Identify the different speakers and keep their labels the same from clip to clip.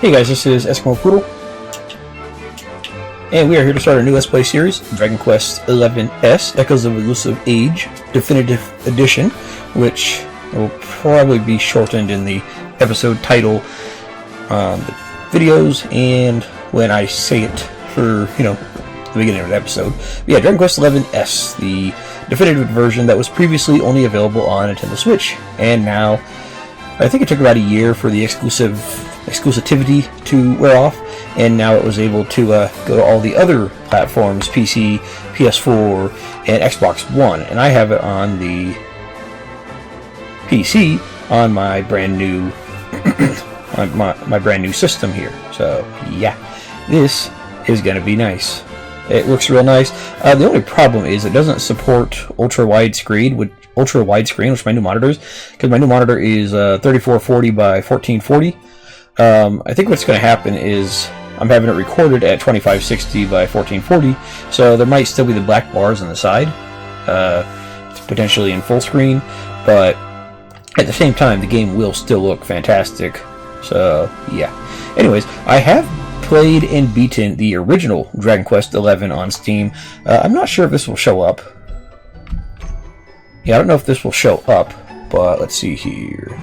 Speaker 1: Hey guys, this is Eskimo Poodle, and we are here to start a new Let's Play series, Dragon Quest XI's Echoes of Elusive Age Definitive Edition, which will probably be shortened in the episode title, the videos, and when I say it for, the beginning of the episode. But yeah, Dragon Quest XI's, the definitive version that was previously only available on Nintendo Switch, and now, I think it took about a year for the exclusivity to wear off, and now it was able to go to all the other platforms, PC, PS4, and Xbox One, and I have it on the PC on my brand new my brand new system here. So yeah, this is gonna be nice. It looks real nice. The only problem is it doesn't support ultra widescreen, which my new monitor is, because my new monitor is 3440 by 1440. I think what's going to happen is I'm having it recorded at 2560 by 1440, so there might still be the black bars on the side, potentially in full screen, but at the same time the game will still look fantastic. So yeah. Anyways, I have played and beaten the original Dragon Quest XI on Steam. I'm not sure if this will show up. Yeah, I don't know if this will show up, but let's see here.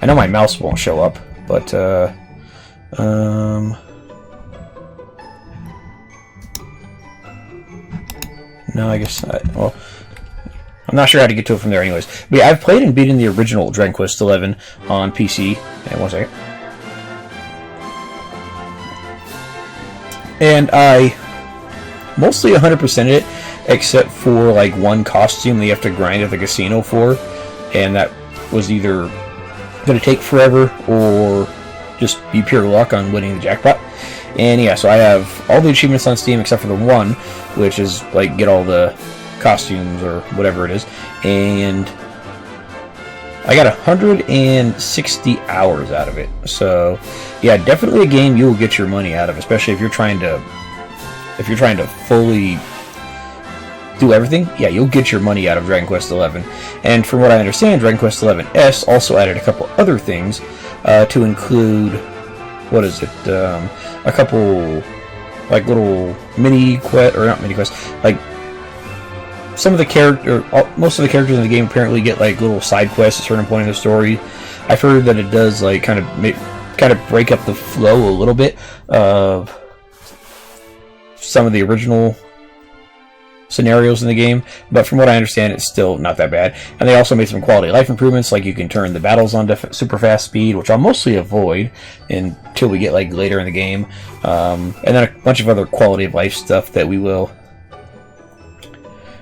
Speaker 1: I know my mouse won't show up, but no, I guess not. Well, I'm not sure how to get to it from there anyways. But yeah, I've played and beaten the original Dragon Quest XI on PC. And one second. And I mostly 100%ed it, except for like one costume that you have to grind at the casino for, and that was either going to take forever or just be pure luck on winning the jackpot. And yeah, so I have all the achievements on Steam except for the one, which is like get all the costumes or whatever it is, and I got 160 hours out of it. So yeah, definitely a game you will get your money out of, especially if you're trying to fully do everything. Yeah, you'll get your money out of Dragon Quest XI. And from what I understand, Dragon Quest XI's also added a couple other things to include, what is it? A couple like little mini quest, or not mini quests, like some of the most of the characters in the game apparently get like little side quests at a certain point in the story. I've heard that it does like kind of break up the flow a little bit of some of the original scenarios in the game, but from what I understand, it's still not that bad. And they also made some quality of life improvements, like you can turn the battles on to super fast speed, which I'll mostly avoid until we get like later in the game, and then a bunch of other quality of life stuff that we will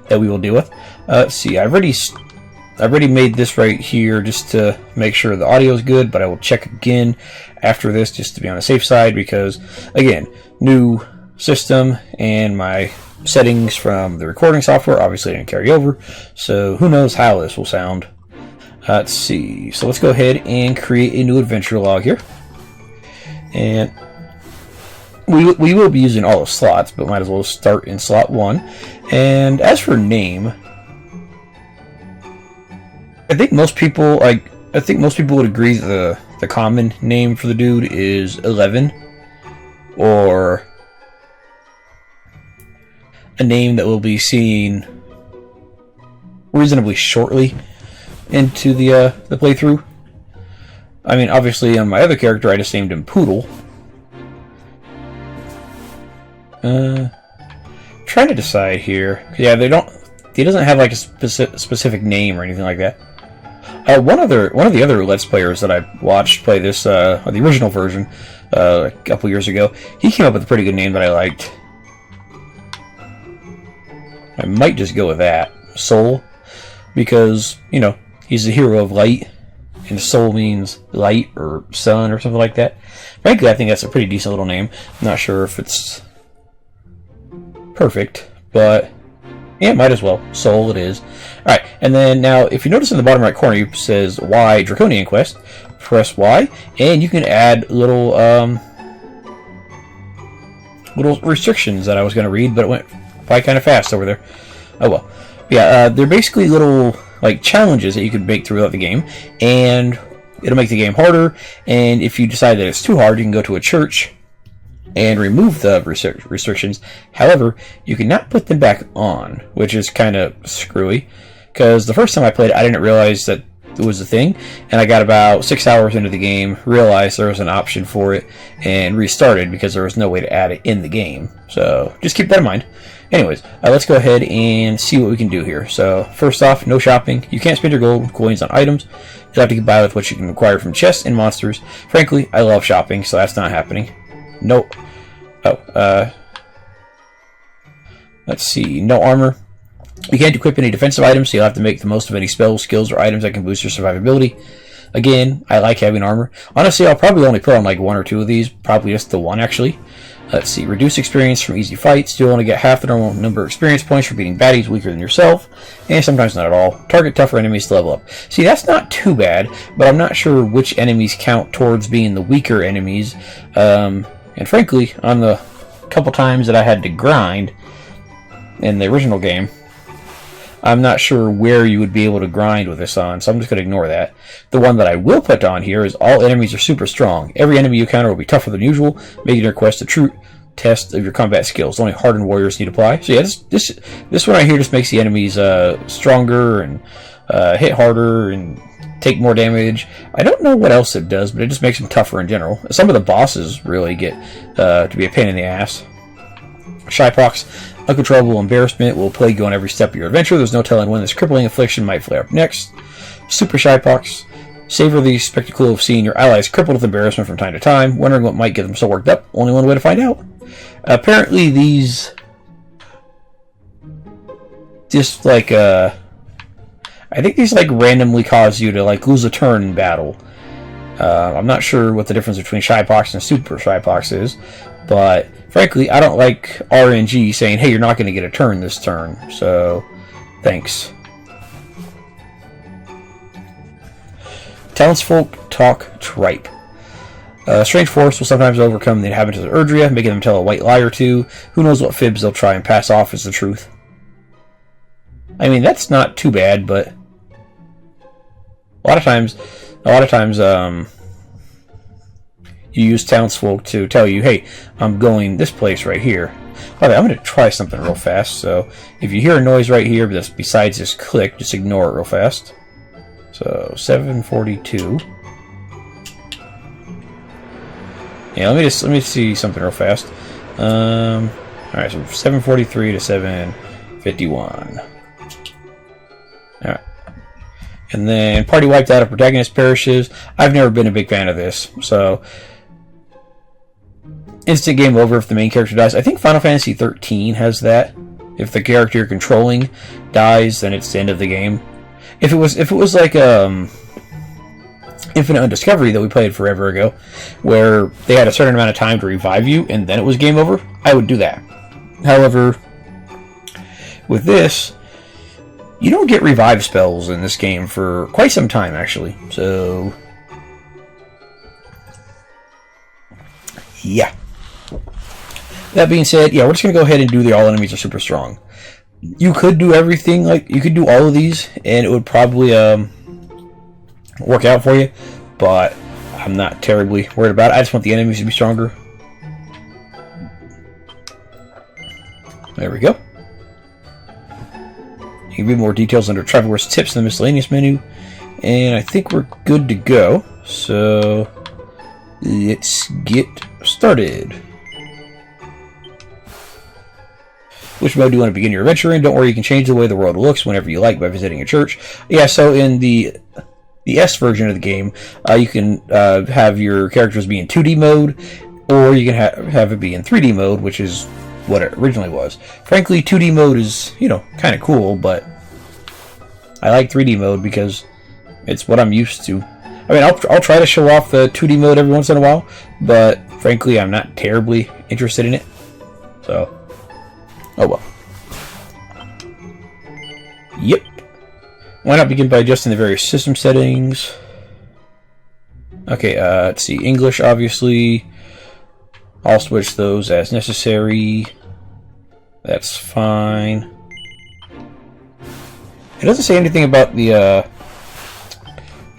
Speaker 1: deal with. Let's see, I've already made this right here just to make sure the audio is good, but I will check again after this just to be on the safe side, because again, new system and my settings from the recording software obviously didn't carry over, so who knows how this will sound. Let's see, so let's go ahead and create a new adventure log here, and we will be using all the slots, but might as well start in slot 1. And as for name, I think most people would agree that the common name for the dude is 11, or a name that we'll be seeing reasonably shortly into the playthrough. I mean, obviously on my other character I just named him Poodle. Trying to decide here. Yeah, he doesn't have like a specific name or anything like that. One of the other Let's Players that I watched play this, the original version, a couple years ago, he came up with a pretty good name that I liked. I might just go with that, Soul, because, he's the hero of light, and Soul means light or sun or something like that. Frankly, I think that's a pretty decent little name. I'm not sure if it's perfect, but yeah, might as well. Soul it is. Alright, and then now, if you notice in the bottom right corner, it says Y Draconian Quest. Press Y, and you can add little restrictions that I was going to read, but it went by kind of fast over there. Oh well. Yeah, they're basically little like challenges that you could make throughout the game, and it'll make the game harder, and if you decide that it's too hard, you can go to a church and remove the restrictions. However, you cannot put them back on, which is kind of screwy, because the first time I played it, I didn't realize that it was a thing, and I got about 6 hours into the game, realized there was an option for it, and restarted because there was no way to add it in the game. So just keep that in mind. Anyways, let's go ahead and see what we can do here. So first off, no shopping. You can't spend your gold coins on items. You'll have to buy with what you can acquire from chests and monsters. Frankly, I love shopping, so that's not happening. Nope. Oh, let's see. No armor. You can't equip any defensive items, so you'll have to make the most of any spells, skills, or items that can boost your survivability. Again, I like having armor. Honestly, I'll probably only put on like 1 or 2 of these. Probably just the one, actually. Let's see. Reduce experience from easy fights. You'll only get half the normal number of experience points for beating baddies weaker than yourself. And sometimes not at all. Target tougher enemies to level up. See, that's not too bad, but I'm not sure which enemies count towards being the weaker enemies. And frankly, on the couple times that I had to grind in the original game, I'm not sure where you would be able to grind with this on, so I'm just going to ignore that. The one that I will put on here is all enemies are super strong. Every enemy you encounter will be tougher than usual, making your quest a true test of your combat skills. Only hardened warriors need to apply. So yeah, this one right here just makes the enemies stronger and hit harder and take more damage. I don't know what else it does, but it just makes them tougher in general. Some of the bosses really get to be a pain in the ass. Shypox. Uncontrollable embarrassment will plague you on every step of your adventure. There's no telling when this crippling affliction might flare up next. Super Shypox. Savor the spectacle of seeing your allies crippled with embarrassment from time to time, wondering what might get them so worked up. Only one way to find out. Apparently these just like I think these like randomly cause you to like lose a turn in battle. I'm not sure what the difference between Shypox and Super Shypox is, but frankly, I don't like RNG saying, hey, you're not going to get a turn this turn, so thanks. Townsfolk talk tripe. Strange force will sometimes overcome the inhabitants of Erdrea, making them tell a white lie or two. Who knows what fibs they'll try and pass off as the truth. I mean, that's not too bad, but a lot of times, you use townsfolk to tell you, hey, I'm going this place right here. Okay, I'm going to try something real fast. So if you hear a noise right here besides this click, just ignore it real fast. So 742. Yeah, let me see something real fast. Alright, so 743 to 751. Alright. And then party wiped out, a protagonist perishes. I've never been a big fan of this, so instant game over if the main character dies. I think Final Fantasy 13 has that. If the character you're controlling dies, then it's the end of the game. If it was like Infinite Undiscovery that we played forever ago, where they had a certain amount of time to revive you and then it was game over, I would do that. However, with this, you don't get revive spells in this game for quite some time, actually. So, yeah. That being said, yeah, we're just going to go ahead and do the all enemies are super strong. You could do everything, like, you could do all of these, and it would probably work out for you, but I'm not terribly worried about it. I just want the enemies to be stronger. There we go. You can read more details under Traveler's Tips in the miscellaneous menu, and I think we're good to go. So, let's get started. Which mode do you want to begin your adventure in? Don't worry, you can change the way the world looks whenever you like by visiting a church. Yeah, so in the S version of the game, you can have your characters be in 2D mode, or you can have it be in 3D mode, which is what it originally was. Frankly, 2D mode is, kind of cool, but I like 3D mode because it's what I'm used to. I mean, I'll try to show off the 2D mode every once in a while, but frankly, I'm not terribly interested in it. So, oh well. Yep. Why not begin by adjusting the various system settings? Okay, let's see. English, obviously. I'll switch those as necessary. That's fine. It doesn't say anything about the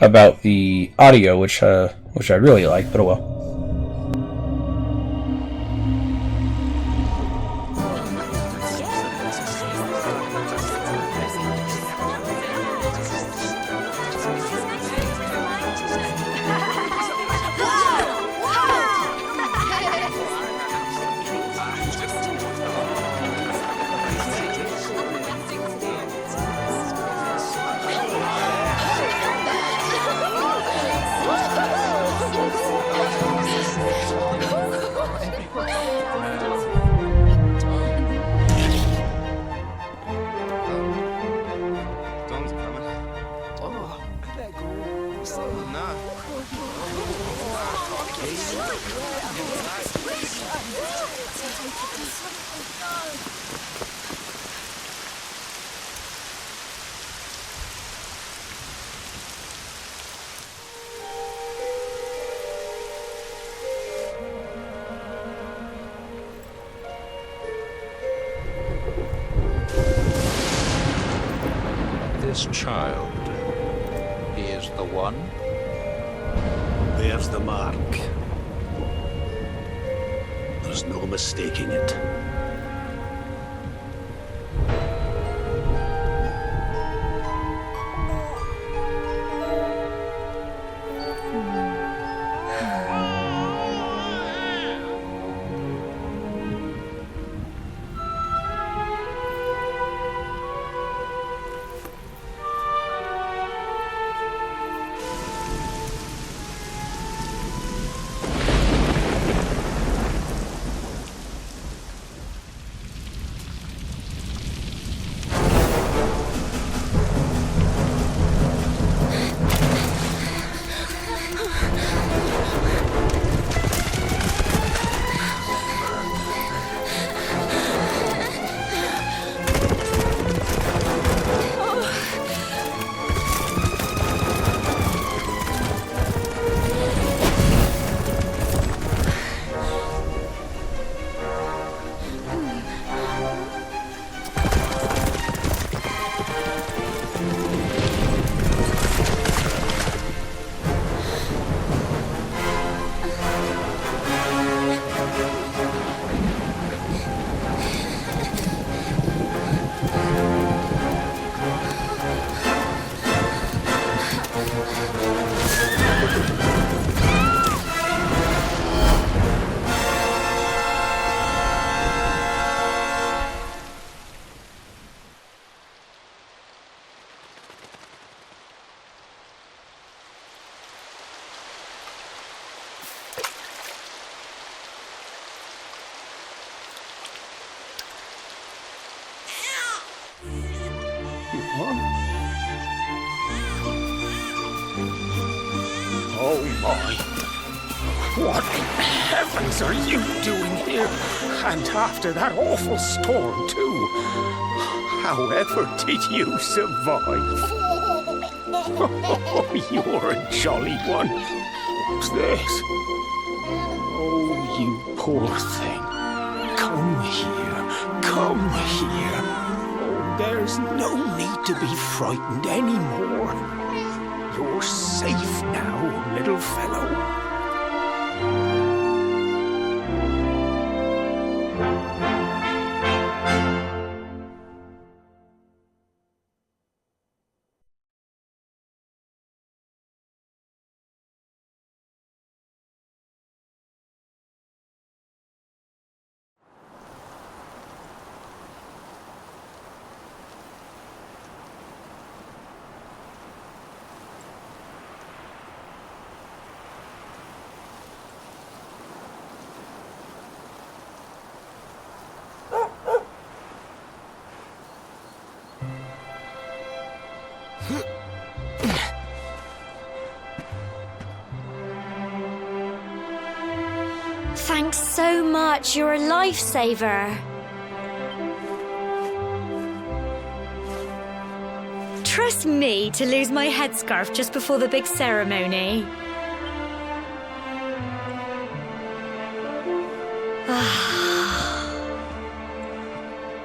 Speaker 1: about the audio, which I really like, but oh well.
Speaker 2: This child, he is the one?
Speaker 3: There's the mark. There's no mistaking it.
Speaker 4: Oh my! What in heavens are you doing here? And after that awful storm, too. However did you survive? Oh, you're a jolly one. What's this? Oh, you poor thing. Come here. Come here. Oh, there's no need to be frightened anymore. You're safe now, little fellow.
Speaker 5: Thanks so much, you're a lifesaver. Trust me to lose my headscarf just before the big ceremony.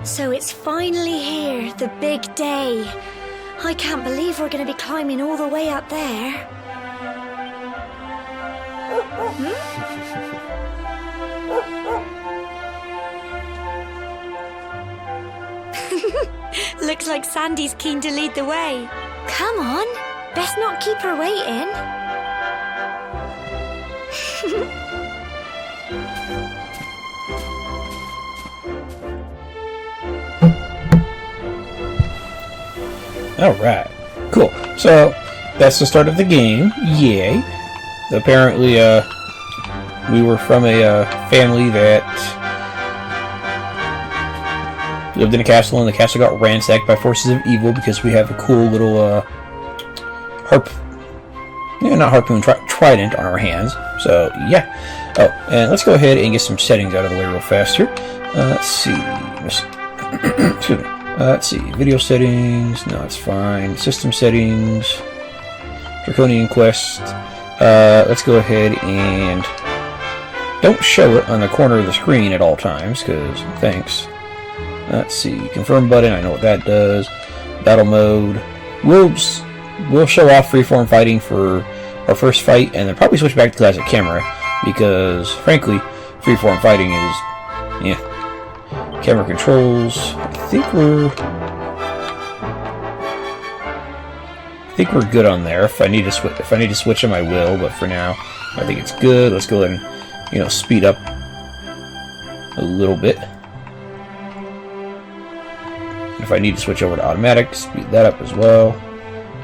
Speaker 5: So it's finally here, the big day. I can't believe we're going to be climbing all the way up there. Looks like Sandy's keen to lead the way. Come on, best not keep her waiting.
Speaker 1: Alright, cool. So, that's the start of the game. Yay. Apparently, we were from a family that lived in a castle, and the castle got ransacked by forces of evil because we have a cool little trident on our hands. So, yeah. Oh, and let's go ahead and get some settings out of the way real fast here. Let's see. Excuse me. Let's see. Video settings. No, it's fine. System settings. Draconian Quest. Let's go ahead and don't show it on the corner of the screen at all times, because thanks. Let's see. Confirm button. I know what that does. Battle mode. We'll show off freeform fighting for our first fight, and then probably switch back to classic camera, because frankly, freeform fighting is, yeah. Camera controls. I think we're good on there. If I need to switch them, I will. But for now, I think it's good. Let's go ahead and speed up a little bit. If I need to switch over to automatic, speed that up as well.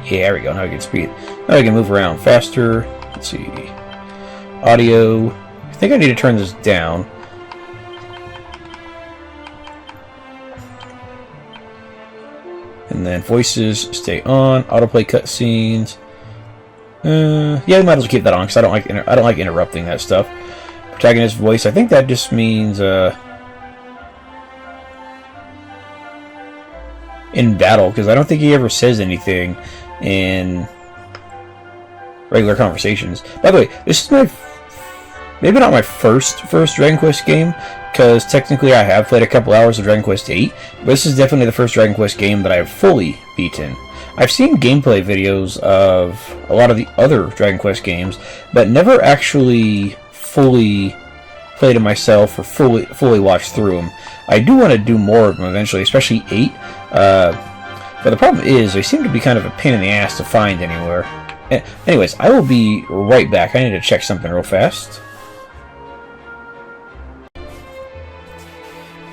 Speaker 1: Yeah, there we go. Now we can speed. Now we can move around faster. Let's see. Audio. I think I need to turn this down. And then voices stay on. Autoplay cutscenes. Yeah, we might as well keep that on because I don't like interrupting that stuff. Protagonist voice. I think that just means in battle, because I don't think he ever says anything in regular conversations. By the way, this is maybe not my first Dragon Quest game, because technically I have played a couple hours of Dragon Quest VIII, but this is definitely the first Dragon Quest game that I have fully beaten. I've seen gameplay videos of a lot of the other Dragon Quest games, but never actually fully played them myself or fully watched through them. I do want to do more of them eventually, especially 8. But the problem is, they seem to be kind of a pain in the ass to find anywhere. Anyways, I will be right back. I need to check something real fast.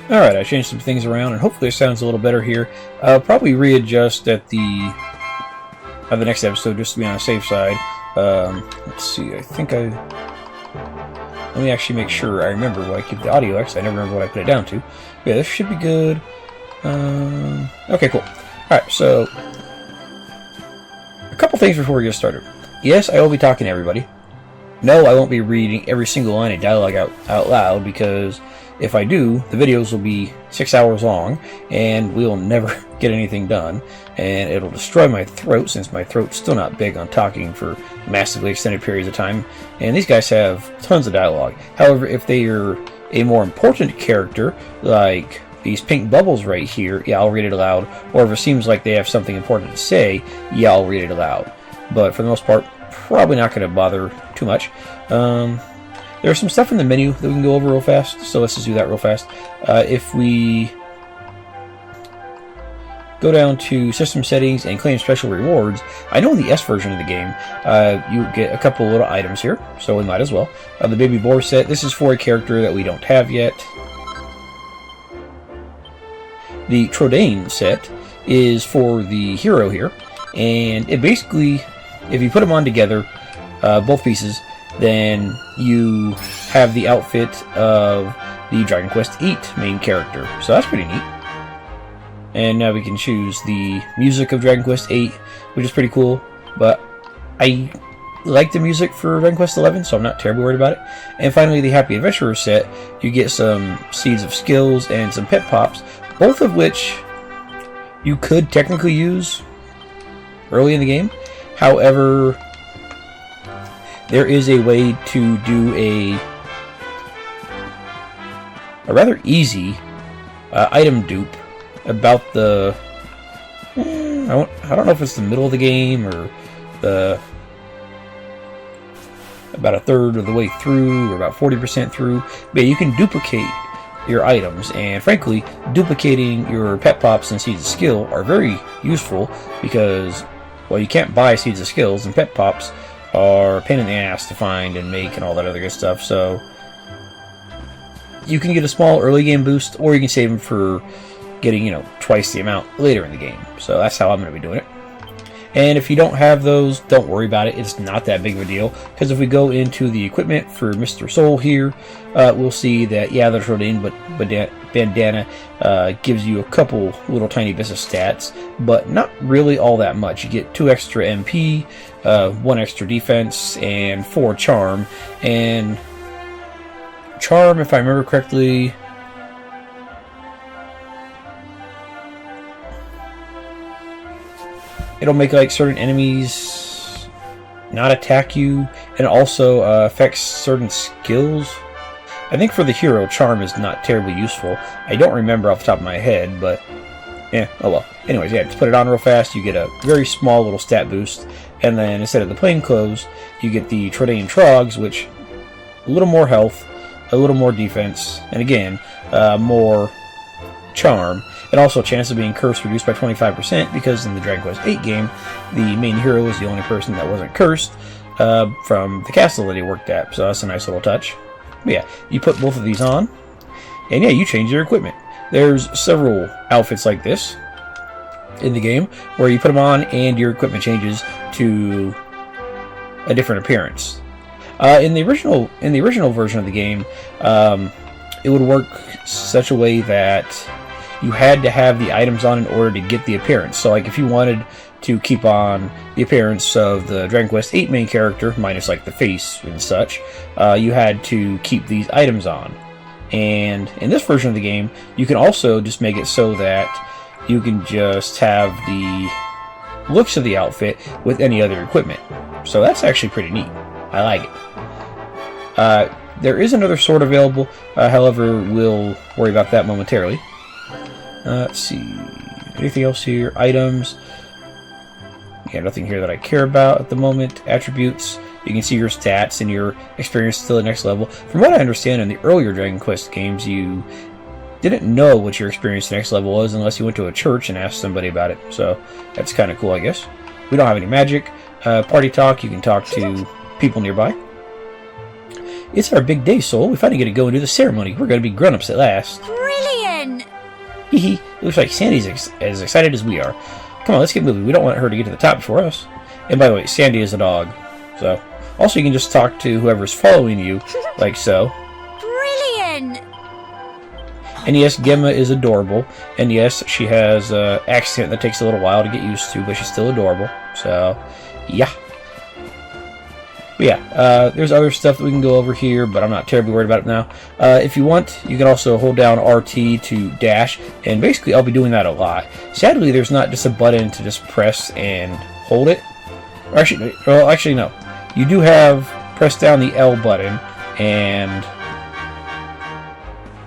Speaker 1: Alright, I changed some things around, and hopefully it sounds a little better here. I'll probably readjust at the next episode, just to be on the safe side. Let's see, let me actually make sure I remember what I keep the audio at, because I never remember what I put it down to. Yeah, this should be good. Okay, cool. Alright, so a couple things before we get started. Yes, I will be talking to everybody. No, I won't be reading every single line of dialogue out loud, because if I do, the videos will be 6 hours long, and we'll never get anything done, and it'll destroy my throat, since my throat's still not big on talking for massively extended periods of time, and these guys have tons of dialogue. However, if they are a more important character, like these pink bubbles right here, yeah, I'll read it aloud, or if it seems like they have something important to say, yeah, I'll read it aloud. But for the most part, probably not going to bother too much. There's some stuff in the menu that we can go over real fast, so let's just do that real fast. If we go down to System Settings and Claim Special Rewards, I know in the S version of the game, you get a couple little items here, so we might as well. The Baby Boar set, this is for a character that we don't have yet. The Trodaine set is for the hero here, and it basically, if you put them on together, both pieces, then you have the outfit of the Dragon Quest VIII main character. So that's pretty neat. And now we can choose the music of Dragon Quest VIII, which is pretty cool. But I like the music for Dragon Quest XI, so I'm not terribly worried about it. And finally, the Happy Adventurer set, you get some Seeds of Skills and some Pet Pops, both of which you could technically use early in the game. However, there is a way to do a rather easy item dupe about the I don't know if it's the middle of the game or the about a third of the way through or about 40% through. But you can duplicate your items, and frankly, duplicating your pet pops and seeds of skill are very useful because, well, you can't buy seeds of skills, and pet pops are a pain in the ass to find and make and all that other good stuff. So you can get a small early game boost, or you can save them for getting, you know, twice the amount later in the game. So that's how I'm going to be doing it. And if you don't have those, don't worry about it. It's not that big of a deal, because if we go into the equipment for Mr. Soul here, we'll see that, yeah, there's Rodin, but Bandana gives you a couple little tiny bits of stats, but not really all that much. You get 2 extra MP, 1 extra defense, and 4 charm. And charm, if I remember correctly, it'll make like certain enemies not attack you, and also affects certain skills. I think for the hero, charm is not terribly useful. I don't remember off the top of my head, but yeah, oh well. Anyways, yeah, just put it on real fast. You get a very small little stat boost, and then instead of the plain clothes, you get the Trodain Trogs, which a little more health, a little more defense, and again, more charm. And also, chance of being cursed reduced by 25%, because in the Dragon Quest VIII game, the main hero was the only person that wasn't cursed from the castle that he worked at. So that's a nice little touch. But yeah, you put both of these on, and yeah, you change your equipment. There's several outfits like this in the game, where you put them on and your equipment changes to a different appearance. In the original version of the game, it would work such a way that you had to have the items on in order to get the appearance. So like if you wanted to keep on the appearance of the Dragon Quest VIII main character, minus like the face and such, you had to keep these items on. And in this version of the game, you can also just make it so that you can just have the looks of the outfit with any other equipment. So that's actually pretty neat. I like it. There is another sword available, however, we'll worry about that momentarily. Let's see. Anything else here? Items. Yeah, nothing here that I care about at the moment. Attributes. You can see your stats and your experience still at next level. From what I understand, in the earlier Dragon Quest games, you didn't know what your experience next level was unless you went to a church and asked somebody about it. So that's kind of cool, I guess. We don't have any magic. Party talk. You can talk to people nearby. It's our big day, Soul. We finally get to go and do the ceremony. We're going to be grown-ups at last.
Speaker 5: Brilliant!
Speaker 1: Hehe. Looks like Sandy's as excited as we are. Come on, let's get moving. We don't want her to get to the top before us. And by the way, Sandy is a dog. So, also you can just talk to whoever's following you, like so.
Speaker 5: Brilliant!
Speaker 1: And yes, Gemma is adorable. And yes, she has an accent that takes a little while to get used to, but she's still adorable. So, yeah. But yeah, there's other stuff that we can go over here, but I'm not terribly worried about it now. If you want, you can also hold down RT to dash, and basically I'll be doing that a lot. Sadly, there's not just a button to just press and hold it. Or actually, no. You do have press down the L button, and...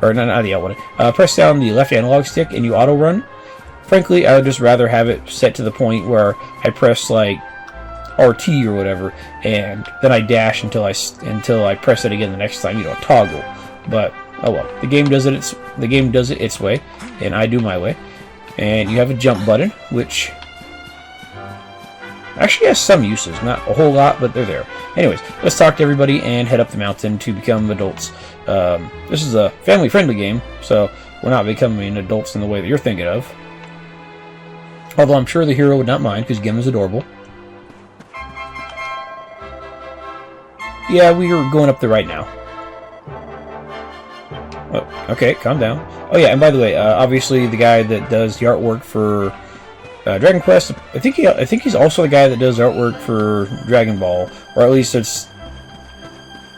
Speaker 1: Or, not the L button. Press down the left analog stick, and you auto-run. Frankly, I would just rather have it set to the point where I press, like, RT or whatever, and then I dash until I press it again the next time. You don't toggle, but oh well. The game does it its way, and I do my way. And you have a jump button, which actually has some uses, not a whole lot, but they're there. Anyways, let's talk to everybody and head up the mountain to become adults. This is a family-friendly game, so we're not becoming adults in the way that you're thinking of. Although I'm sure the hero would not mind, because Gemma's adorable. Yeah, we are going up there right now. Oh, okay, calm down. Oh yeah, and by the way, obviously the guy that does the artwork for Dragon Quest, I think he's also the guy that does artwork for Dragon Ball, or at least it's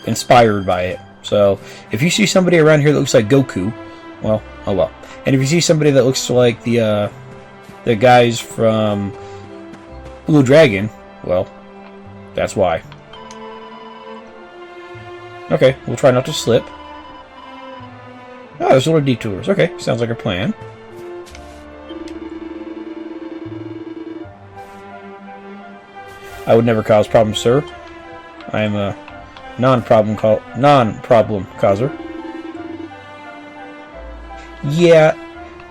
Speaker 1: inspired by it. So if you see somebody around here that looks like Goku, well, oh well. And if you see somebody that looks like the guys from Blue Dragon, well, that's why. Okay, we'll try not to slip. Oh, there's little detours. Okay, sounds like a plan. I would never cause problems, sir. I am a non-problem causer. Yeah,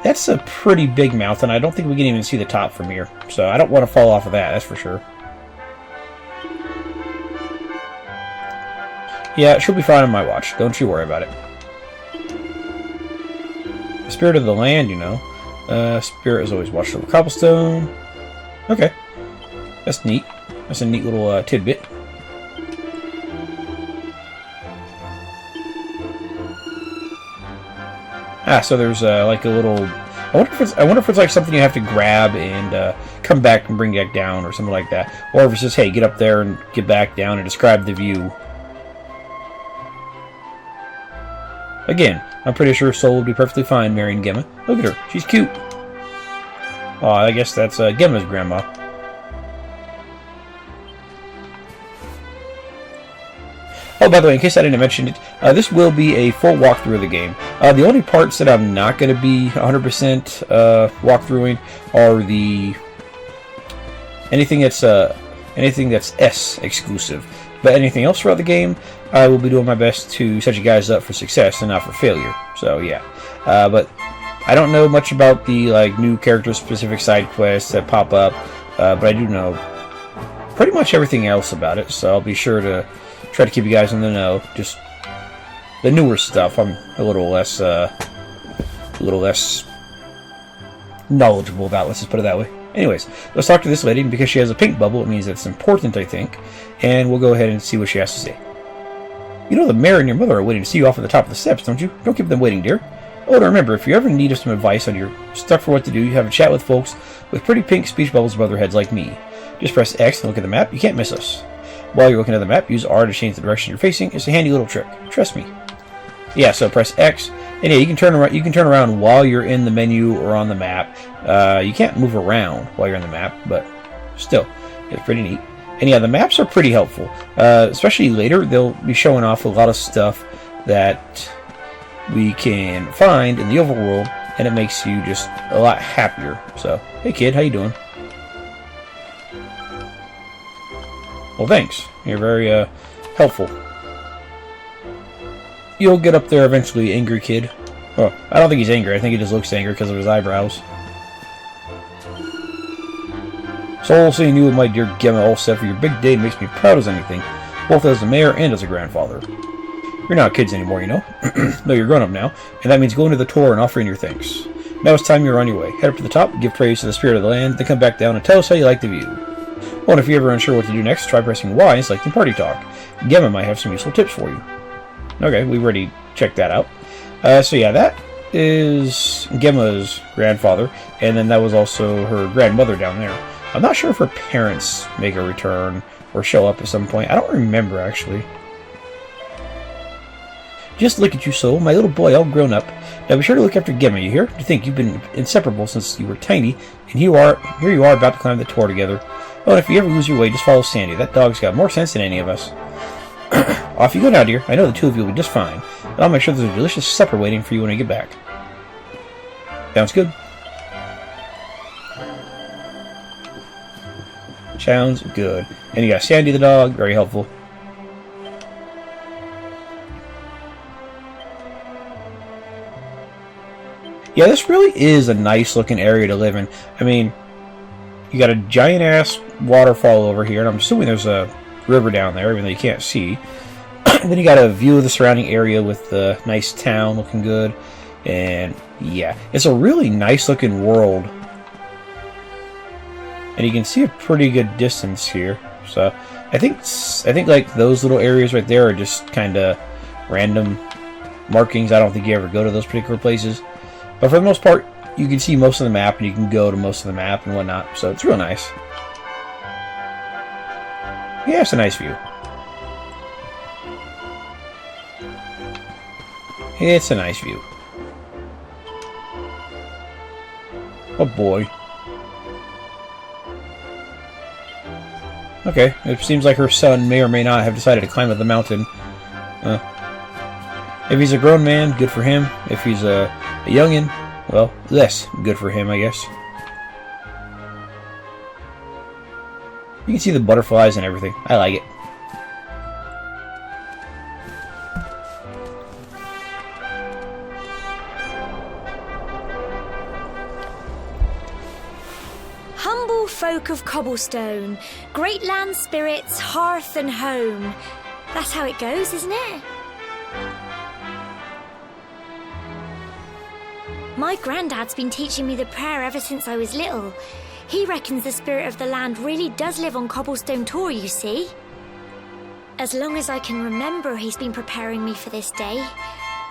Speaker 1: that's a pretty big mouth, and I don't think we can even see the top from here. So I don't want to fall off of that, that's for sure. Yeah, she'll be fine on my watch. Don't you worry about it. Spirit of the land, you know. Spirit is always watched over Cobblestone. Okay. That's neat. That's a neat little tidbit. Ah, so there's like a little... I wonder if it's like something you have to grab and come back and bring back down or something like that. Or if it's just, hey, get up there and get back down and describe the view. Again, I'm pretty sure Soul would be perfectly fine marrying Gemma. Look at her. She's cute. Oh, I guess that's Gemma's grandma. Oh, by the way, in case I didn't mention it, this will be a full walkthrough of the game. The only parts that I'm not going to be 100% walkthroughing are the anything that's S exclusive. But anything else throughout the game, I will be doing my best to set you guys up for success and not for failure. So yeah, but I don't know much about the new character-specific side quests that pop up, but I do know pretty much everything else about it. So I'll be sure to try to keep you guys in the know. Just the newer stuff, I'm a little less knowledgeable about. Let's just put it that way. Anyways, let's talk to this lady. Because she has a pink bubble, it means it's important, I think. And we'll go ahead and see what she has to say. You know the mayor and your mother are waiting to see you off at the top of the steps, don't you? Don't keep them waiting, dear. Oh, and remember, if you ever need some advice on your stuck for what to do, you have a chat with folks with pretty pink speech bubbles above their heads like me. Just press X and look at the map. You can't miss us. While you're looking at the map, use R to change the direction you're facing. It's a handy little trick. Trust me. Yeah, so press X, and yeah, you can turn around. You can turn around while you're in the menu or on the map. You can't move around while you're in the map, but still, it's pretty neat. And yeah, the maps are pretty helpful. Especially later, they'll be showing off a lot of stuff that we can find in the overworld, and it makes you just a lot happier. So, hey kid, how you doing? Well, thanks. You're very helpful. You'll get up there eventually, angry kid. Oh, I don't think he's angry. I think he just looks angry because of his eyebrows. Soul, seeing you and my dear Gemma all set for your big day makes me proud as anything, both as a mayor and as a grandfather. You're not kids anymore, you know. No, you're grown up now, and that means going to the tour and offering your thanks. Now it's time you're on your way. Head up to the top, give praise to the spirit of the land, then come back down and tell us how you like the view. Oh, and if you're ever unsure what to do next, try pressing Y and selecting Party Talk. Gemma might have some useful tips for you. Okay, we've already checked that out. So yeah, that is Gemma's grandfather, and then that was also her grandmother down there. I'm not sure if her parents make a return or show up at some point. I don't remember, actually. Just look at you, Soul, my little boy, all grown up. Now be sure to look after Gemma, you hear? To think you've been inseparable since you were tiny, and here you are about to climb the tower together. Oh, and if you ever lose your way, just follow Sandy. That dog's got more sense than any of us. Off you go now, dear. I know the two of you will be just fine. And I'll make sure there's a delicious supper waiting for you when I get back. Sounds good. Sounds good. And you got Sandy the dog, very helpful. Yeah, this really is a nice looking area to live in. I mean, you got a giant ass waterfall over here, and I'm assuming there's a river down there, even though you can't see. And then you got a view of the surrounding area with the nice town looking good. And yeah, it's a really nice looking world. And you can see a pretty good distance here. So I think like those little areas right there are just kind of random markings. I don't think you ever go to those particular places. But for the most part, you can see most of the map, and you can go to most of the map and whatnot. So it's real nice. Yeah, it's a nice view. It's a nice view. Oh boy. Okay, it seems like her son may or may not have decided to climb up the mountain. If he's a grown man, good for him. If he's a youngin', well, less good for him, I guess. You can see the butterflies and everything. I like it.
Speaker 5: Humble folk of Cobblestone, great land spirits, hearth and home. That's how it goes, isn't it? My granddad's been teaching me the prayer ever since I was little. He reckons the spirit of the land really does live on Cobblestone Tor, you see. As long as I can remember, he's been preparing me for this day.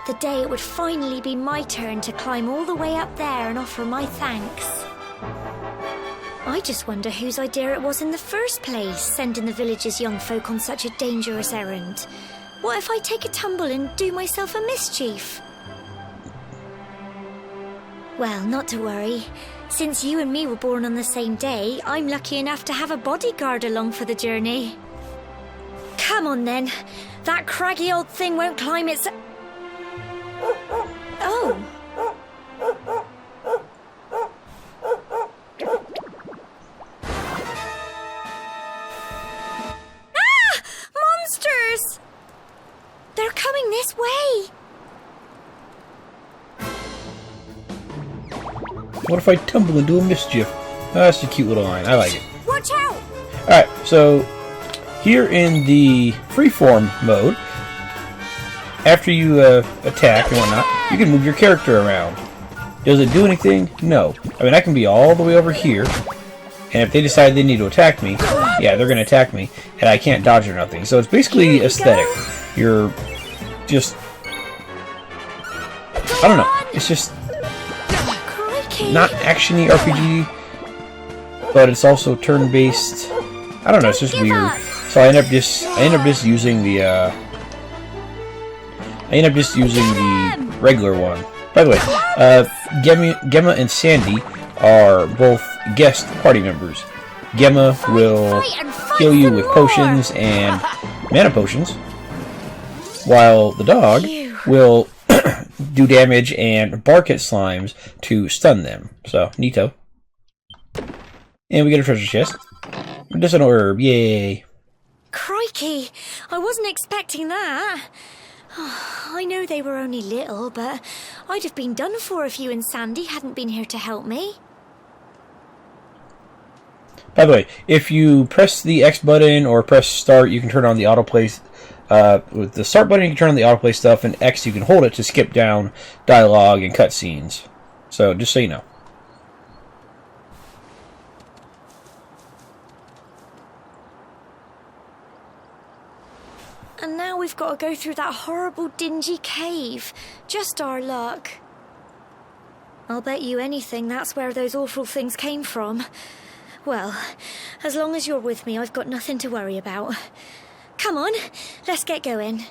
Speaker 5: The day it would finally be my turn to climb all the way up there and offer my thanks. I just wonder whose idea it was in the first place, sending the village's young folk on such a dangerous errand. What if I take a tumble and do myself a mischief? Well, not to worry. Since you and me were born on the same day, I'm lucky enough to have a bodyguard along for the journey. Come on then. That craggy old thing won't climb its... Oh. Ah! Monsters! They're coming this way.
Speaker 1: What if I tumble and do a mischief? Oh, that's a cute little line. I like it.
Speaker 5: Watch out!
Speaker 1: Alright, so here in the freeform mode, after you attack and whatnot, you can move your character around. Does it do anything? No. I mean, I can be all the way over here, and if they decide they need to attack me, yeah, they're going to attack me, and I can't dodge or nothing. So it's basically aesthetic. You're just... I don't know. It's just... not action-y RPG, but it's also turn-based. I don't know, it's just weird. So I end up just using the regular one. By the way, Gemma and Sandy are both guest party members. Gemma will heal you with potions and mana potions, while the dog will do damage and bark at slimes to stun them. So, neato. And we get a treasure chest. Medicinal herb, yay.
Speaker 5: Crikey, I wasn't expecting that. I know they were only little, but I'd have been done for if you and Sandy hadn't been here to help me.
Speaker 1: By the way, if you press the X button or press start, you can turn on the autoplay. With the start button, you can turn on the autoplay stuff, and X, you can hold it to skip down dialogue and cutscenes. So, just so you know.
Speaker 5: And now we've got to go through that horrible, dingy cave. Just our luck. I'll bet you anything that's where those awful things came from. Well, as long as you're with me, I've got nothing to worry about. Come on, let's get going.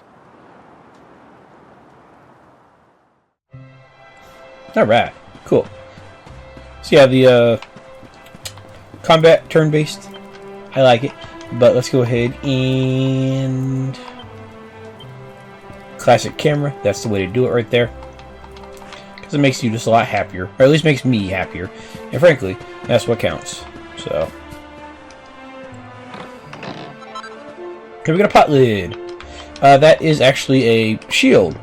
Speaker 1: Alright, cool. So yeah, the combat turn-based, I like it. But let's go ahead and... classic camera, that's the way to do it right there. Because it makes you just a lot happier. Or at least makes me happier. And frankly, that's what counts. So... okay, we got a pot lid. That is actually a shield.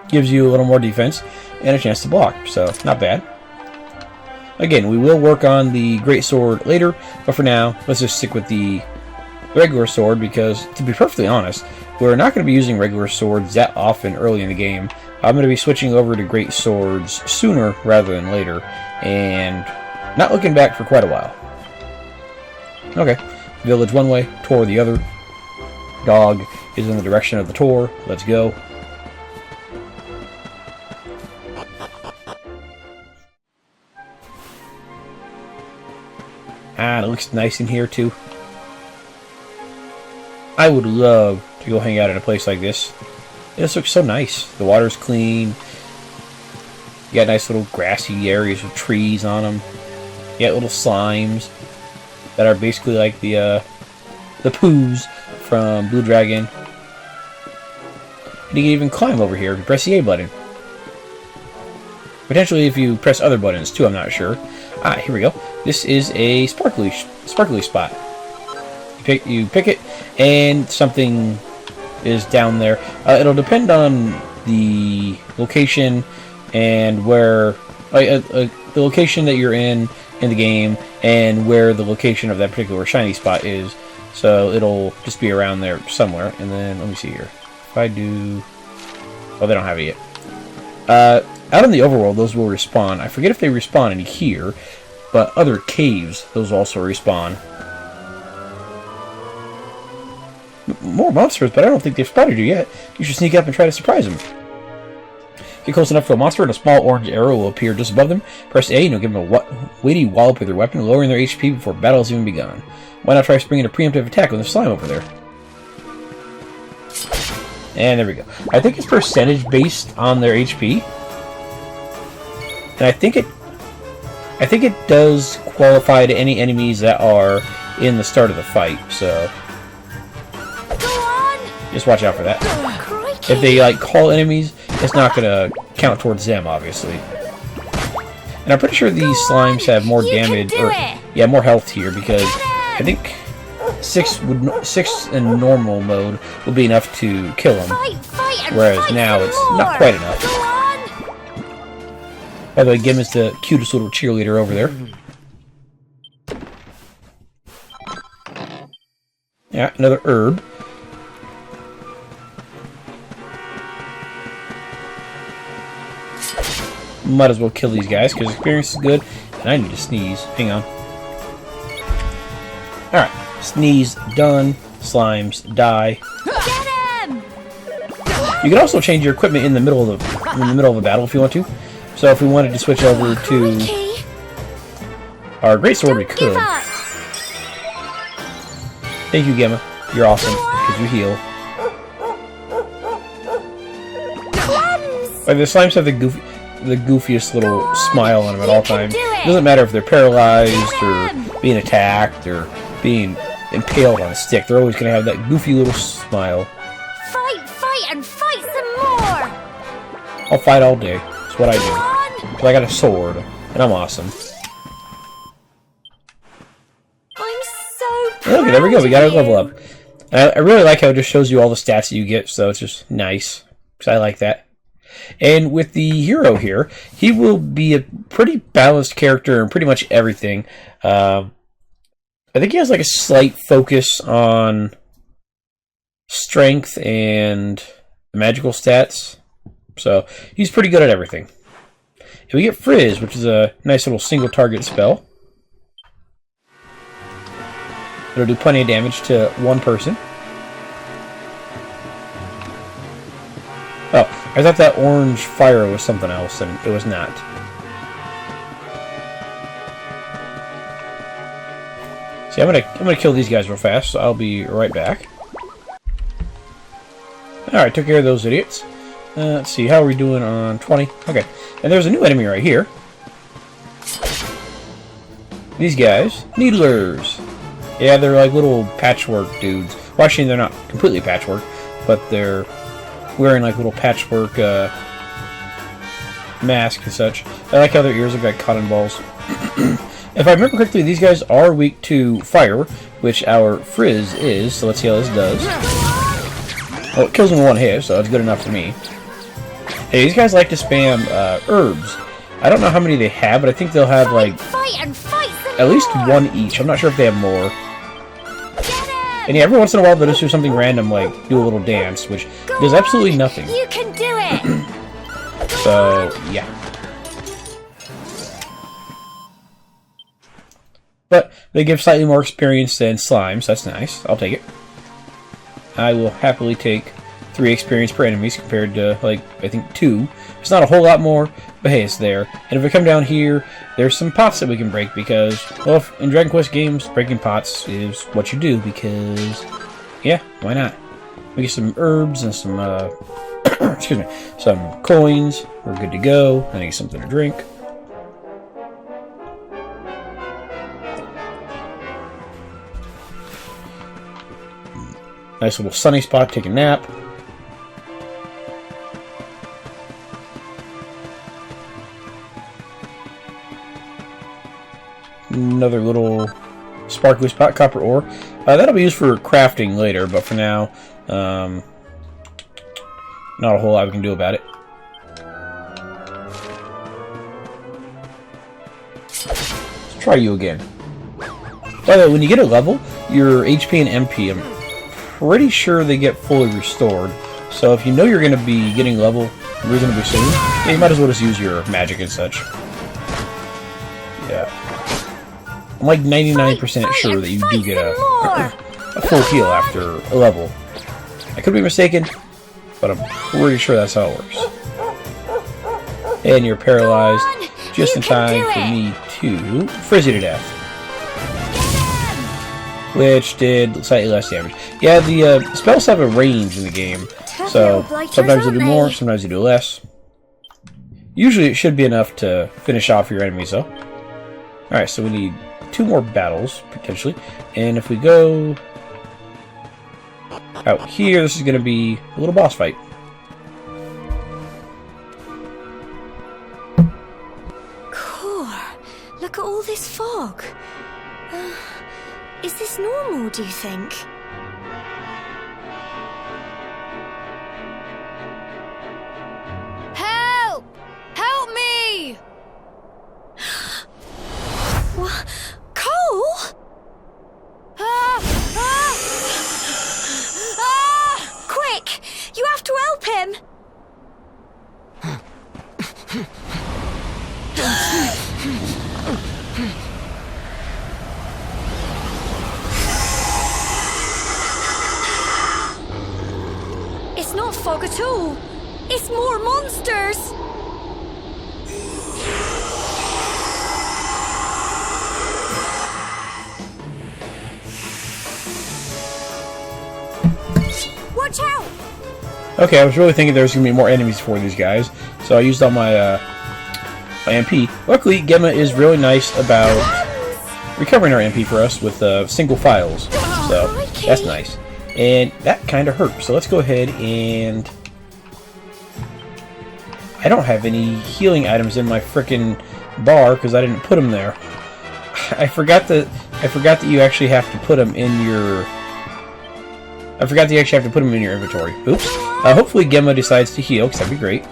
Speaker 1: Gives you a little more defense and a chance to block, so not bad. Again, we will work on the great sword later, but for now, let's just stick with the regular sword because, to be perfectly honest, we're not going to be using regular swords that often early in the game. I'm going to be switching over to great swords sooner rather than later, and not looking back for quite a while. Okay. Village one way, Tor the other. Dog is in the direction of the Tor. Let's go. Ah, it looks nice in here too. I would love to go hang out in a place like this. This looks so nice. The water's clean. You got nice little grassy areas with trees on them. You got little slimes that are basically like the poos from Blue Dragon. And you can even climb over here if you press the A button. Potentially if you press other buttons too, I'm not sure. Ah, here we go. This is a sparkly spot. You pick it, and something is down there. It'll depend on the location and where, the location that you're in the game, and where the location of that particular shiny spot is. So it'll just be around there somewhere. And then let me see here. If I do, oh, they don't have it yet. Out in the overworld, those will respawn. I forget if they respawn in here, but other caves, those also respawn. More monsters, but I don't think they've spotted you yet. You should sneak up and try to surprise them. Get close enough to a monster, and a small orange arrow will appear just above them. Press A, and you'll give them a weighty wallop with your weapon, lowering their HP before battle has even begun. Why not try springing a preemptive attack with the slime over there? And there we go. I think it's percentage based on their HP. And I think it does qualify to any enemies that are in the start of the fight, so just watch out for that. If they like call enemies, it's not gonna count towards them, obviously. And I'm pretty sure these slimes have more damage, or yeah, more health here, because I think 6 in normal mode would be enough to kill them, whereas now it's not quite enough. By the way, Gim is the cutest little cheerleader over there. Yeah, another herb. Might as well kill these guys, because experience is good, and I need to sneeze. Hang on. Alright, sneeze done. Slimes die.
Speaker 5: Get him!
Speaker 1: You can also change your equipment in the middle of a battle if you want to. So if we wanted to switch over to our greatsword, we could. Thank you, Gemma. You're awesome, because you heal. Like, the slimes have the goofiest little smile on them at all times. It doesn't matter if they're paralyzed, or being attacked, or being impaled on a stick. They're always going to have that goofy little smile.
Speaker 5: Fight, and fight some more!
Speaker 1: I'll fight all day. That's what I do. Because I got a sword, and I'm awesome.
Speaker 5: I'm so proud.
Speaker 1: Okay, there we go. We got our level up. And I really like how it just shows you all the stats that you get, so it's just nice. Because I like that. And with the hero here, he will be a pretty balanced character in pretty much everything. I think he has like a slight focus on strength and magical stats. So he's pretty good at everything. And we get Frizz, which is a nice little single target spell. It'll do plenty of damage to one person. Oh, I thought that orange fire was something else, and it was not. See, I'm gonna kill these guys real fast, so I'll be right back. Alright, took care of those idiots. Let's see, how are we doing on 20? Okay, and there's a new enemy right here. These guys, Needlers. Yeah, they're like little patchwork dudes. Well, actually, they're not completely patchwork, but they're wearing like little patchwork masks and such. I like how their ears look like cotton balls. If I remember correctly, these guys are weak to fire, which our Frizz is, so let's see how this does. Well, it kills them in one hit, so that's good enough for me. Hey, these guys like to spam herbs. I don't know how many they have, but I think they'll have like at least one each. I'm not sure if they have more. And yeah, every once in a while they'll just do something random, like do a little dance, which does absolutely nothing.
Speaker 5: You can do it.
Speaker 1: So yeah. But they give slightly more experience than slimes. That's nice. I'll take it. I will happily take 3 experience per enemies compared to, like, I think 2. It's not a whole lot more, but hey, it's there. And if we come down here, there's some pots that we can break because, well, in Dragon Quest games, breaking pots is what you do because, yeah, why not? We get some herbs and some, excuse me, some coins. We're good to go. I need something to drink. Nice little sunny spot, take a nap. another little sparkly spot, copper ore. That'll be used for crafting later, but for now, not a whole lot we can do about it. Let's try you again. By the way, when you get a level, your HP and MP, I'm pretty sure they get fully restored. So if you know you're going to be getting level reasonably soon, yeah, you might as well just use your magic and such. Yeah. I'm like 99% sure that you do get a full heal after a level. I could be mistaken, but I'm pretty sure that's how it works. And you're paralyzed just in time for me to frizz you to death. Which did slightly less damage. Yeah, the spells have a range in the game, so sometimes you do more, sometimes you do less. Usually it should be enough to finish off your enemies, though. Alright, so we need 2 more battles, potentially. And if we go out here, this is going to be a little boss fight.
Speaker 5: Core, look at all this fog. Is this normal, do you think?
Speaker 6: Help! Help me!
Speaker 5: What? Cole? Quick! You have to help him! It's not fog at all. It's more monsters. Watch out!
Speaker 1: Okay, I was really thinking there was going to be more enemies for these guys, so I used all my my MP. Luckily, Gemma is really nice about recovering our MP for us with single files, so that's nice. And that kind of hurt, so let's go ahead and... I don't have any healing items in my frickin' bar because I didn't put them there. I forgot that you actually have to put them in your... I forgot that you actually have to put them in your inventory. Oops. Hopefully Gemma decides to heal, because that'd be great.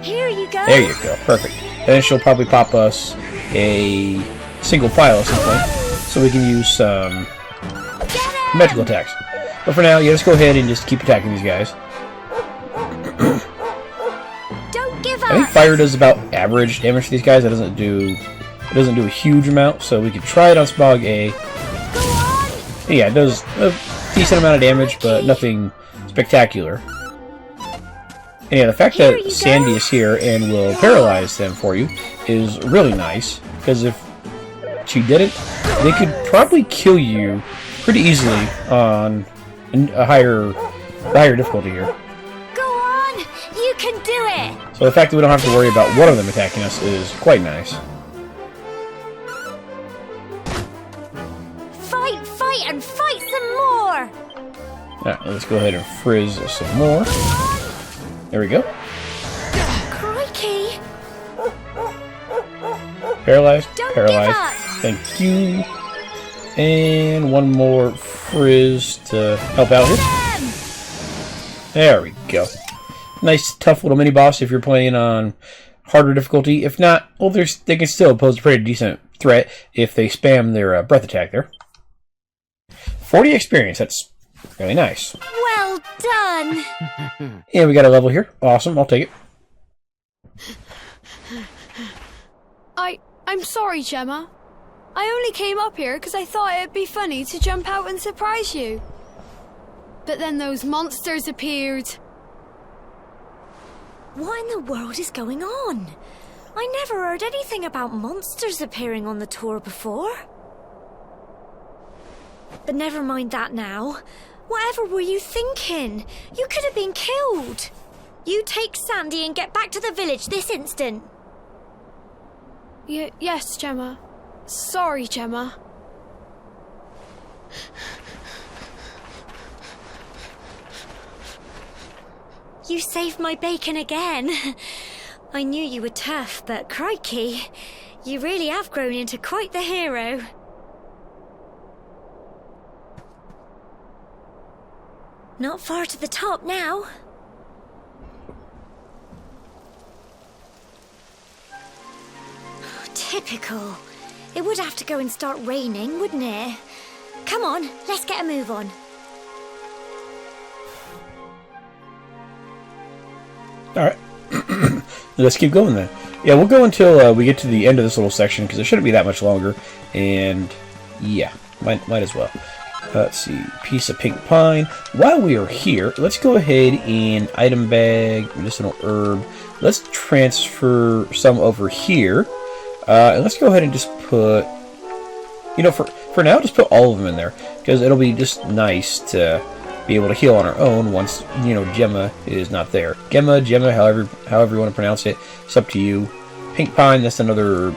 Speaker 5: Here you go.
Speaker 1: There you go. Perfect. Then she'll probably pop us a single file at some point, so we can use some magical attacks. But for now, yeah, let's go ahead and just keep attacking these guys.
Speaker 5: Don't give up.
Speaker 1: I think fire does about average damage to these guys. It doesn't do a huge amount, so we could try it on Smog A.
Speaker 5: Go on.
Speaker 1: Yeah, it does a decent amount of damage, but nothing spectacular. And yeah, the fact that Sandy is here and will paralyze them for you is really nice, because if she didn't, they could probably kill you pretty easily on a higher difficulty here.
Speaker 5: Go on. You can do it.
Speaker 1: So the fact that we don't have to worry about one of them attacking us is quite nice.
Speaker 5: Fight, and fight some more.
Speaker 1: Alright, let's go ahead and frizz some more. There we go.
Speaker 5: Crikey.
Speaker 1: Paralyzed.
Speaker 5: Don't
Speaker 1: Paralyzed.
Speaker 5: give up.
Speaker 1: Thank you. And one more frizz to help out here. There we go. Nice, tough little mini boss if you're playing on harder difficulty. If not, well, they can still pose a pretty decent threat if they spam their breath attack there. 40 experience. That's really nice.
Speaker 5: Well done.
Speaker 1: And we got a level here. Awesome. I'll take it.
Speaker 6: I'm sorry, Gemma. I only came up here because I thought it'd be funny to jump out and surprise you. But then those monsters appeared.
Speaker 5: What in the world is going on? I never heard anything about monsters appearing on the tour before. But never mind that now. Whatever were you thinking? You could have been killed. You take Sandy and get back to the village this instant.
Speaker 6: Yes, Gemma. Sorry, Gemma.
Speaker 5: You saved my bacon again. I knew you were tough, but crikey, You really have grown into quite the hero. Not far to the top now. Typical. It would have to go and start raining, wouldn't it? Come on, let's get a move on.
Speaker 1: Alright. Let's keep going then. Yeah, we'll go until we get to the end of this little section, because it shouldn't be that much longer. And, yeah, might as well. Let's see. Piece of pink pine. While we are here, let's go ahead and item bag, medicinal herb. Let's transfer some over here. And let's go ahead and just put... You know, for now, just put all of them in there. Because it'll be just nice to be able to heal on our own once, you know, Gemma is not there. Gemma, however you want to pronounce it. It's up to you. Pink pine, that's another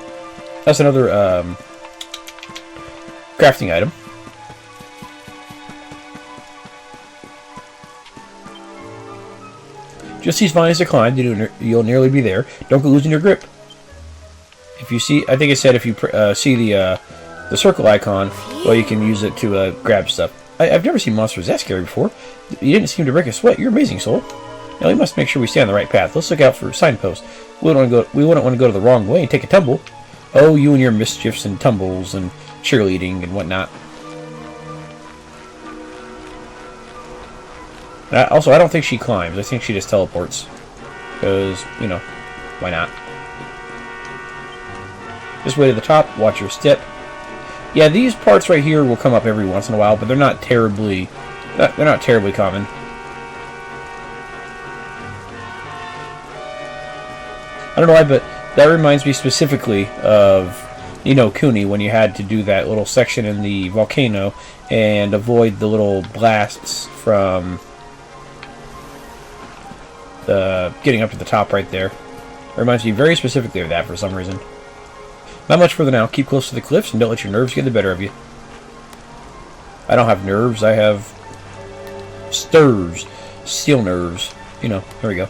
Speaker 1: crafting item. Just these vines to climb, you'll nearly be there. Don't go losing your grip. If you see, I think it said if you see the circle icon, well, you can use it to grab stuff. I've never seen monsters that scary before. You didn't seem to break a sweat. You're amazing, soul. Now we must make sure we stay on the right path. Let's look out for signposts. We wouldn't want to go to the wrong way and take a tumble. Oh, you and your mischiefs and tumbles and cheerleading and whatnot. Also, I don't think she climbs. I think she just teleports. Because, you know, why not? This way to the top. Watch your step. Yeah, these parts right here will come up every once in a while, but they're not terribly common. I don't know why, but that reminds me specifically of, you know, Cooney, when you had to do that little section in the volcano and avoid the little blasts from getting up to the top right there. It reminds me very specifically of that for some reason. Not much further now. Keep close to the cliffs and don't let your nerves get the better of you. I don't have nerves. I have stirs. Steel nerves. You know, there we go.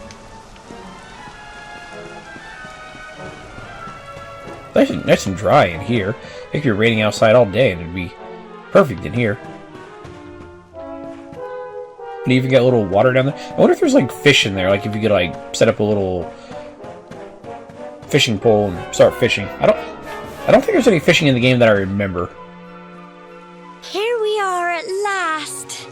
Speaker 1: Nice and dry in here. It could be raining outside all day and it'd be perfect in here. And you even got a little water down there. I wonder if there's like fish in there. Like if you could like set up a little fishing pole and start fishing. I don't think there's any fishing in the game that I remember.
Speaker 5: Here we are at last.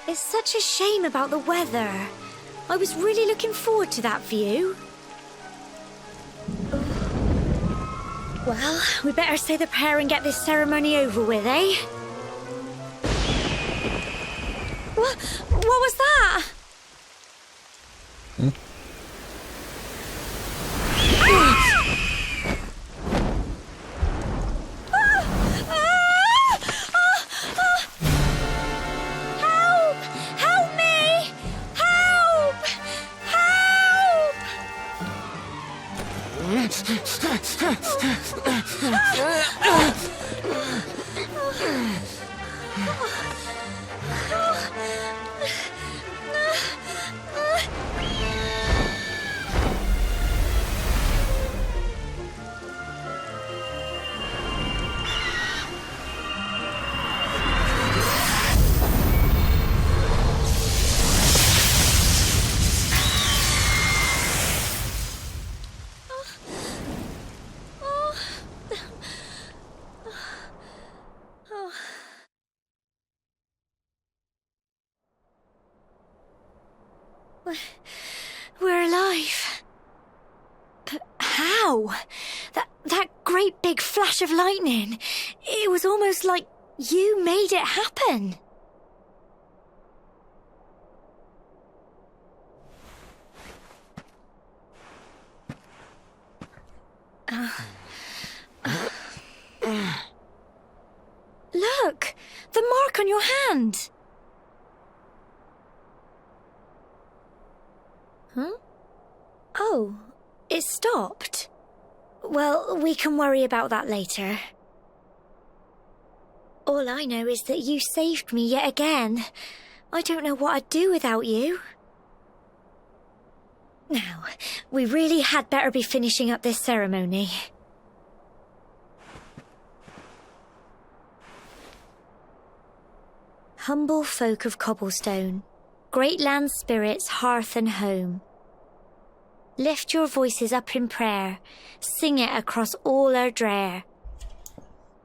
Speaker 5: It's such a shame about the weather. I was really looking forward to that view. Well, we better say the prayer and get this ceremony over with, eh? What was that? Help! Help me! Help! We're alive. But how? That great big flash of lightning. It was almost like you made it happen. Look! The mark on your hand! Huh? Oh, it stopped. Well, we can worry about that later. All I know is that you saved me yet again. I don't know what I'd do without you. Now, we really had better be finishing up this ceremony. Humble folk of Cobblestone, great land spirits, hearth and home. Lift your voices up in prayer, sing it across all our drear.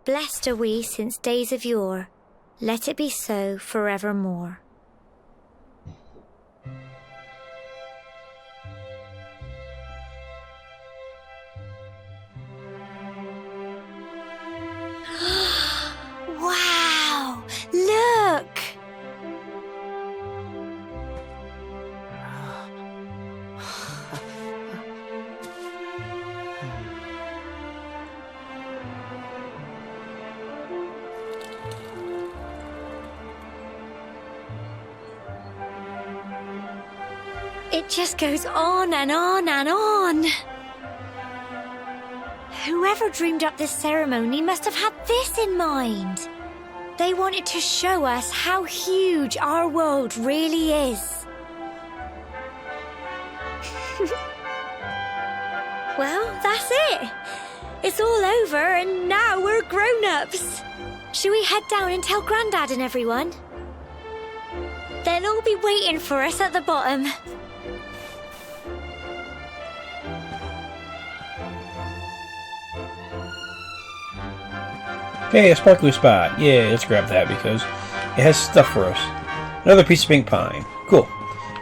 Speaker 5: Blessed are we since days of yore, let it be so forevermore. Wow! Look! It just goes on and on and on. Whoever dreamed up this ceremony must have had this in mind. They wanted to show us how huge our world really is. Well, that's it. It's all over and now we're grown-ups. Shall we head down and tell Grandad and everyone? They'll all be waiting for us at the bottom.
Speaker 1: Hey, a sparkly spot. Yeah, let's grab that because it has stuff for us. Another piece of pink pine. Cool.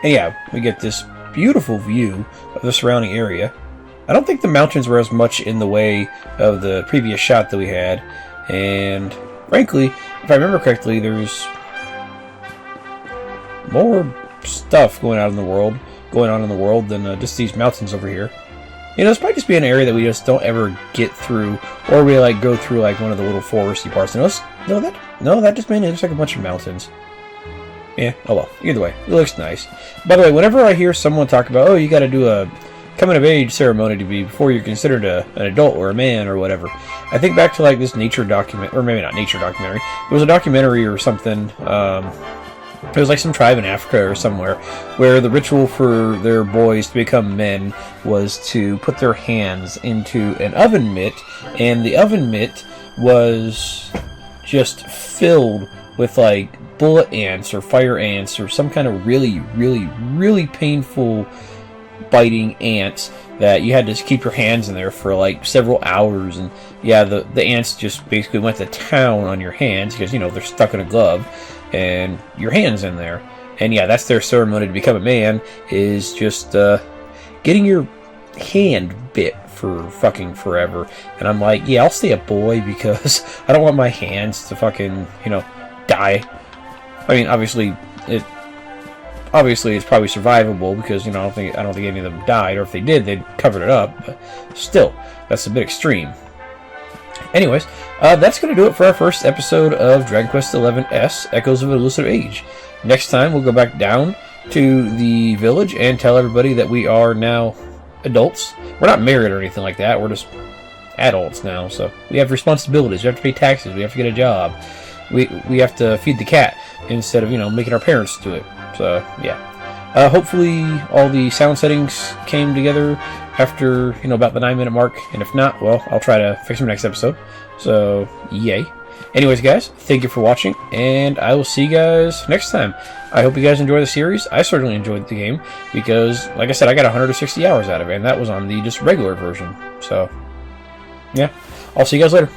Speaker 1: And yeah, we get this beautiful view of the surrounding area. I don't think the mountains were as much in the way of the previous shot that we had. And frankly, if I remember correctly, there's more stuff going on in the world than just these mountains over here. You know, this might just be an area that we just don't ever get through, or we like go through like one of the little foresty parts. No, that just mainly looks like a bunch of mountains. Yeah, oh well. Either way, it looks nice. By the way, whenever I hear someone talk about, oh, you got to do a coming of age ceremony to be before you're considered an adult or a man or whatever, I think back to like this nature document, or maybe not nature documentary. It was a documentary or something. It was like some tribe in Africa or somewhere where the ritual for their boys to become men was to put their hands into an oven mitt, and the oven mitt was just filled with like bullet ants or fire ants or some kind of really, really, really painful biting ants that you had to keep your hands in there for like several hours. And yeah, the ants just basically went to town on your hands because, you know, they're stuck in a glove and your hands in there. And yeah, that's their ceremony to become a man, is just getting your hand bit for fucking forever. And I'm like, yeah, I'll stay a boy because I don't want my hands to fucking, you know, die. I mean, obviously it's probably survivable because, you know, I don't think any of them died, or if they did, they'd covered it up. But still, that's a bit extreme. Anyways, that's going to do it for our first episode of Dragon Quest XI-S, Echoes of an Elusive Age. Next time, we'll go back down to the village and tell everybody that we are now adults. We're not married or anything like that. We're just adults now, so we have responsibilities. We have to pay taxes. We have to get a job. We have to feed the cat instead of, you know, making our parents do it. So, yeah. Hopefully all the sound settings came together after, you know, about the 9-minute mark. And if not, well, I'll try to fix them next episode. So, yay. Anyways, guys, thank you for watching, and I will see you guys next time. I hope you guys enjoy the series. I certainly enjoyed the game because, like I said, I got 160 hours out of it, and that was on the just regular version. So, yeah. I'll see you guys later.